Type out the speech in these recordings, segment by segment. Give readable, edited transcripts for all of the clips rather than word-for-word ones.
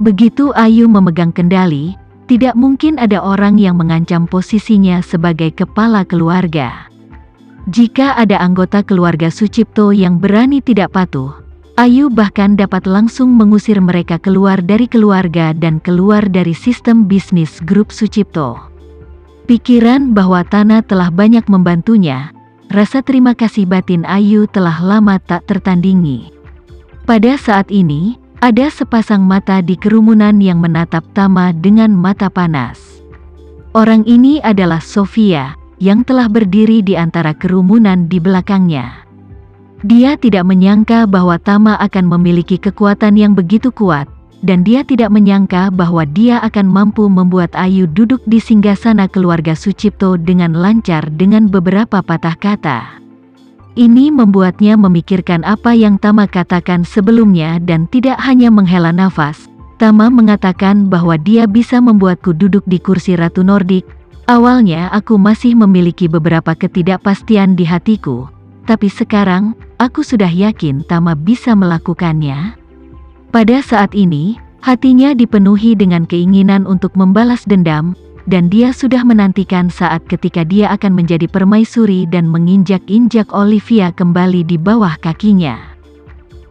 Begitu Ayu memegang kendali, tidak mungkin ada orang yang mengancam posisinya sebagai kepala keluarga. Jika ada anggota keluarga Sucipto yang berani tidak patuh, Ayu bahkan dapat langsung mengusir mereka keluar dari keluarga dan keluar dari sistem bisnis grup Sucipto. Pikiran bahwa Tana telah banyak membantunya, rasa terima kasih batin Ayu telah lama tak tertandingi. Pada saat ini, ada sepasang mata di kerumunan yang menatap Tama dengan mata panas. Orang ini adalah Sofia, yang telah berdiri di antara kerumunan di belakangnya. Dia tidak menyangka bahwa Tama akan memiliki kekuatan yang begitu kuat, dan dia tidak menyangka bahwa dia akan mampu membuat Ayu duduk di singgasana keluarga Sucipto dengan lancar dengan beberapa patah kata. Ini membuatnya memikirkan apa yang Tama katakan sebelumnya dan tidak hanya menghela nafas. Tama mengatakan bahwa dia bisa membuatku duduk di kursi Ratu Nordik. Awalnya aku masih memiliki beberapa ketidakpastian di hatiku, tapi sekarang aku sudah yakin Tama bisa melakukannya. Pada saat ini, hatinya dipenuhi dengan keinginan untuk membalas dendam, dan dia sudah menantikan saat ketika dia akan menjadi permaisuri dan menginjak-injak Olivia kembali di bawah kakinya.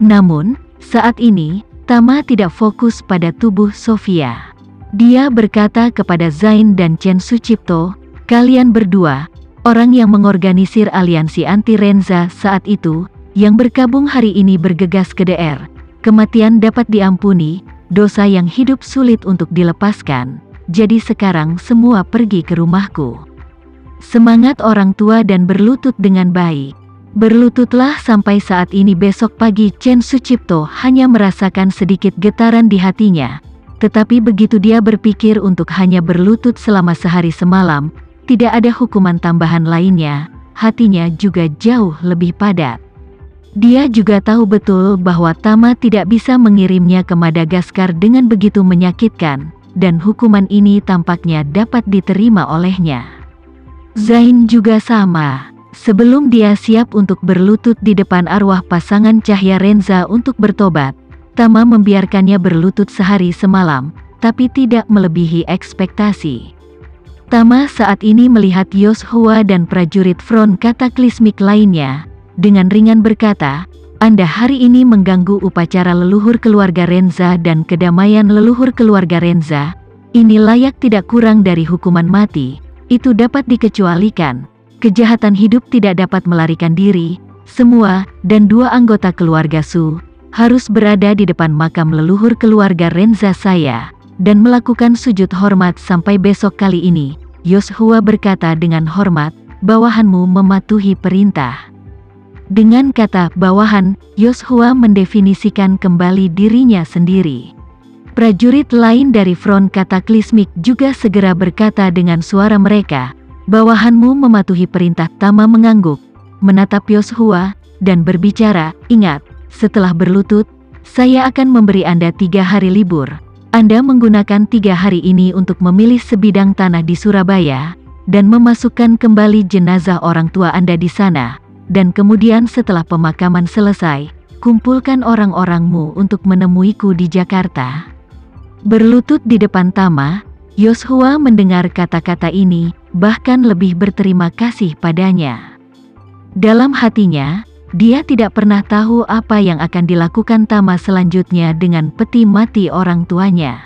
Namun, saat ini, Tama tidak fokus pada tubuh Sofia. Dia berkata kepada Zain dan Chen Sucipto, "Kalian berdua, orang yang mengorganisir aliansi anti-Renza saat itu, yang bergabung hari ini bergegas ke DR. Kematian dapat diampuni, dosa yang hidup sulit untuk dilepaskan. Jadi sekarang semua pergi ke rumahku. Semangat orang tua dan berlutut dengan baik." Berlututlah sampai saat ini. Besok pagi Chen Sucipto hanya merasakan sedikit getaran di hatinya. Tetapi begitu dia berpikir untuk hanya berlutut selama sehari semalam, tidak ada hukuman tambahan lainnya, hatinya juga jauh lebih padat. Dia juga tahu betul bahwa Tama tidak bisa mengirimnya ke Madagaskar dengan begitu menyakitkan, dan hukuman ini tampaknya dapat diterima olehnya. Zain juga sama. Sebelum dia siap untuk berlutut di depan arwah pasangan Cahya Renza untuk bertobat, Tama membiarkannya berlutut sehari semalam, tapi tidak melebihi ekspektasi. Tama saat ini melihat Yoshua dan prajurit front kataklismik lainnya, dengan ringan berkata, "Anda hari ini mengganggu upacara leluhur keluarga Renza dan kedamaian leluhur keluarga Renza. Ini layak tidak kurang dari hukuman mati, itu dapat dikecualikan. Kejahatan hidup tidak dapat melarikan diri. Semua, dan 2 anggota keluarga Su, harus berada di depan makam leluhur keluarga Renza saya, dan melakukan sujud hormat sampai besok kali ini." Yoshua berkata dengan hormat, "Bawahanmu mematuhi perintah." Dengan kata bawahan, Yoshua mendefinisikan kembali dirinya sendiri. Prajurit lain dari front kataklismik juga segera berkata dengan suara mereka, "Bawahanmu mematuhi perintah." Tama mengangguk, menatap Yoshua, dan berbicara, "Ingat, setelah berlutut, saya akan memberi Anda 3 hari libur. Anda menggunakan 3 hari ini untuk memilih sebidang tanah di Surabaya, dan memasukkan kembali jenazah orang tua Anda di sana, dan kemudian setelah pemakaman selesai, kumpulkan orang-orangmu untuk menemuiku di Jakarta." Berlutut di depan Tama, Yoshua mendengar kata-kata ini, bahkan lebih berterima kasih padanya. Dalam hatinya, dia tidak pernah tahu apa yang akan dilakukan Tama selanjutnya dengan peti mati orang tuanya.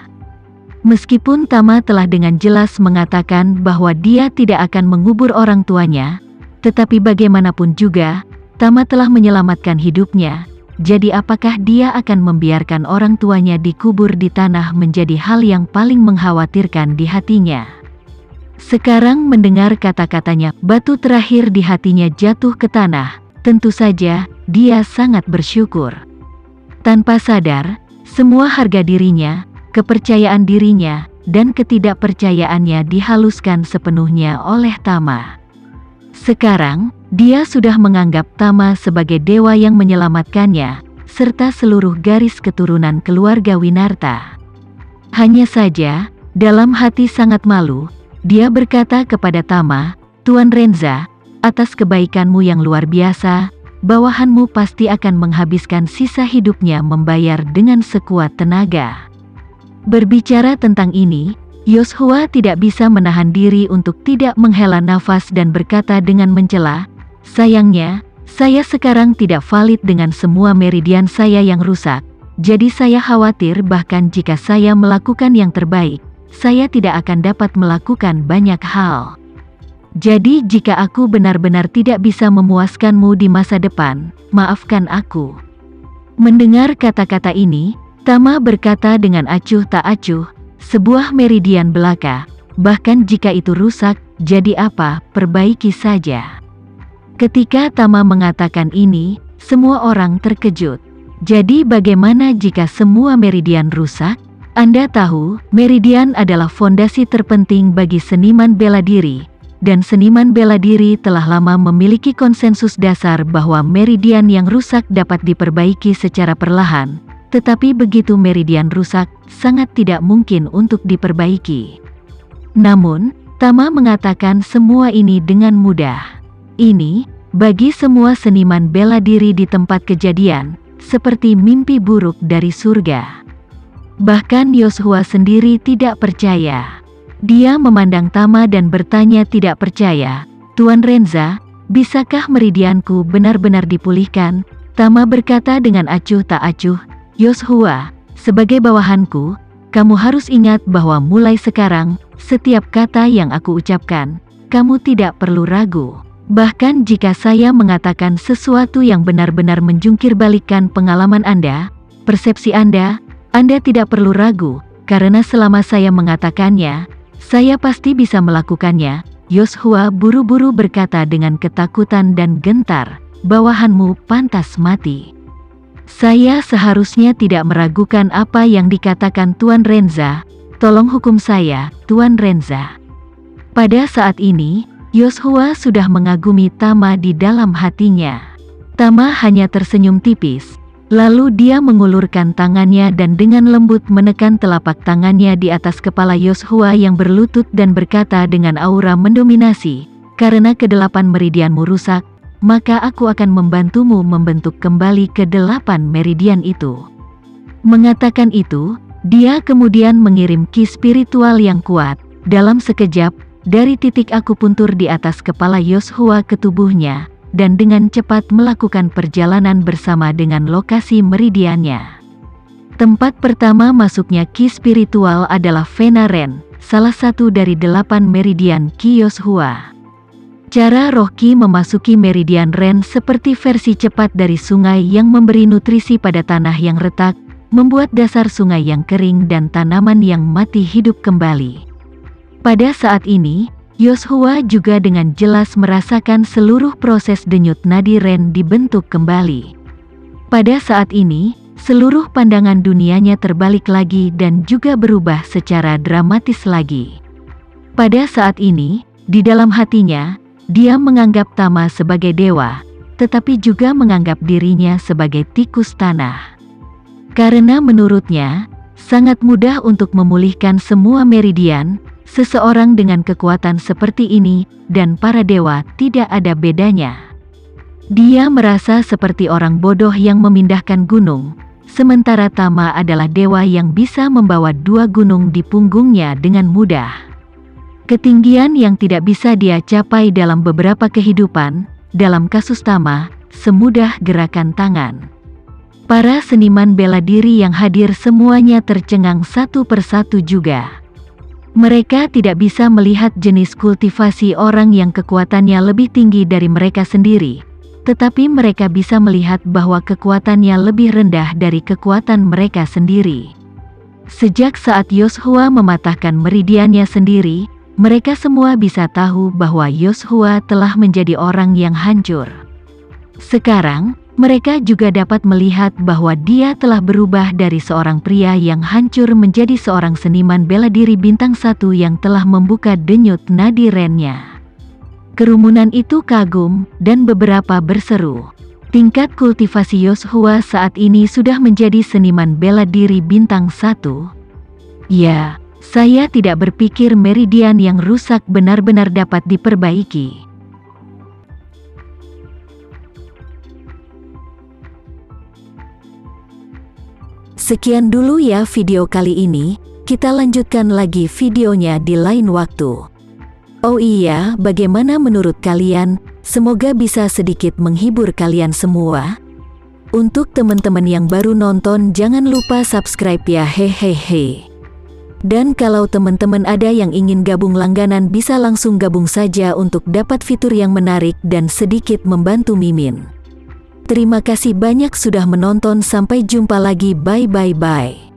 Meskipun Tama telah dengan jelas mengatakan bahwa dia tidak akan mengubur orang tuanya, tetapi bagaimanapun juga, Tama telah menyelamatkan hidupnya. Jadi apakah dia akan membiarkan orang tuanya dikubur di tanah menjadi hal yang paling mengkhawatirkan di hatinya. Sekarang mendengar kata-katanya, batu terakhir di hatinya jatuh ke tanah. Tentu saja, dia sangat bersyukur. Tanpa sadar, semua harga dirinya, kepercayaan dirinya, dan ketidakpercayaannya dihaluskan sepenuhnya oleh Tama. Sekarang, dia sudah menganggap Tama sebagai dewa yang menyelamatkannya, serta seluruh garis keturunan keluarga Winarta. Hanya saja, dalam hati sangat malu, dia berkata kepada Tama, "Tuan Renza, atas kebaikanmu yang luar biasa, bawahanmu pasti akan menghabiskan sisa hidupnya membayar dengan sekuat tenaga." Berbicara tentang ini, Yoshua tidak bisa menahan diri untuk tidak menghela nafas dan berkata dengan mencela, "Sayangnya, saya sekarang tidak valid dengan semua meridian saya yang rusak. Jadi saya khawatir bahkan jika saya melakukan yang terbaik, saya tidak akan dapat melakukan banyak hal. Jadi jika aku benar-benar tidak bisa memuaskanmu di masa depan, maafkan aku." Mendengar kata-kata ini, Tama berkata dengan acuh tak acuh, "Sebuah meridian belaka, bahkan jika itu rusak, jadi apa, perbaiki saja." Ketika Tama mengatakan ini, semua orang terkejut. Jadi bagaimana jika semua meridian rusak? Anda tahu, meridian adalah fondasi terpenting bagi seniman bela diri, dan seniman bela diri telah lama memiliki konsensus dasar bahwa meridian yang rusak dapat diperbaiki secara perlahan, tetapi begitu meridian rusak, sangat tidak mungkin untuk diperbaiki. Namun, Tama mengatakan semua ini dengan mudah. Ini, bagi semua seniman bela diri di tempat kejadian, seperti mimpi buruk dari surga. Bahkan Yoshua sendiri tidak percaya. Dia memandang Tama dan bertanya tidak percaya, "Tuan Renza, bisakah meridianku benar-benar dipulihkan?" Tama berkata dengan acuh tak acuh, "Yoshua, sebagai bawahanku, kamu harus ingat bahwa mulai sekarang, setiap kata yang aku ucapkan, kamu tidak perlu ragu. Bahkan jika saya mengatakan sesuatu yang benar-benar menjungkirbalikkan pengalaman Anda, persepsi Anda tidak perlu ragu, karena selama saya mengatakannya, saya pasti bisa melakukannya." Yoshua buru-buru berkata dengan ketakutan dan gentar, "Bawahanmu pantas mati. Saya seharusnya tidak meragukan apa yang dikatakan Tuan Renza. Tolong hukum saya, Tuan Renza." Pada saat ini, Yoshua sudah mengagumi Tama di dalam hatinya. Tama hanya tersenyum tipis, lalu dia mengulurkan tangannya dan dengan lembut menekan telapak tangannya di atas kepala Yoshua yang berlutut dan berkata dengan aura mendominasi, "Karena kedelapan meridianmu rusak, maka aku akan membantumu membentuk kembali kedelapan meridian itu." Mengatakan itu, dia kemudian mengirim ki spiritual yang kuat. Dalam sekejap, dari titik akupuntur di atas kepala Yoshua ke tubuhnya, dan dengan cepat melakukan perjalanan bersama dengan lokasi meridiannya. Tempat pertama masuknya ki spiritual adalah Vena Ren, salah satu dari 8 meridian ki Yoshua. Cara roh ki memasuki meridian Ren seperti versi cepat dari sungai yang memberi nutrisi pada tanah yang retak, membuat dasar sungai yang kering dan tanaman yang mati hidup kembali. Pada saat ini, Yoshua juga dengan jelas merasakan seluruh proses denyut nadi Ren dibentuk kembali. Pada saat ini, seluruh pandangan dunianya terbalik lagi dan juga berubah secara dramatis lagi. Pada saat ini, di dalam hatinya, dia menganggap Tama sebagai dewa, tetapi juga menganggap dirinya sebagai tikus tanah. Karena menurutnya, sangat mudah untuk memulihkan semua meridian. Seseorang dengan kekuatan seperti ini, dan para dewa tidak ada bedanya. Dia merasa seperti orang bodoh yang memindahkan gunung, sementara Tama adalah dewa yang bisa membawa 2 gunung di punggungnya dengan mudah. Ketinggian yang tidak bisa dia capai dalam beberapa kehidupan, dalam kasus Tama, semudah gerakan tangan. Para seniman bela diri yang hadir semuanya tercengang satu persatu juga. Mereka tidak bisa melihat jenis kultivasi orang yang kekuatannya lebih tinggi dari mereka sendiri, tetapi mereka bisa melihat bahwa kekuatannya lebih rendah dari kekuatan mereka sendiri. Sejak saat Yoshua mematahkan meridiannya sendiri, mereka semua bisa tahu bahwa Yoshua telah menjadi orang yang hancur. Sekarang, mereka juga dapat melihat bahwa dia telah berubah dari seorang pria yang hancur menjadi seorang seniman bela diri bintang 1 yang telah membuka denyut nadi Ren-nya. Kerumunan itu kagum, dan beberapa berseru, "Tingkat kultivasi Yoshua saat ini sudah menjadi seniman bela diri bintang 1. Ya, saya tidak berpikir meridian yang rusak benar-benar dapat diperbaiki." Sekian dulu ya video kali ini. Kita lanjutkan lagi videonya di lain waktu. Oh iya, bagaimana menurut kalian? Semoga bisa sedikit menghibur kalian semua. Untuk teman-teman yang baru nonton, jangan lupa subscribe ya, hehehe. Dan kalau teman-teman ada yang ingin gabung langganan, bisa langsung gabung saja untuk dapat fitur yang menarik dan sedikit membantu Mimin. Terima kasih banyak sudah menonton, sampai jumpa lagi, bye bye bye.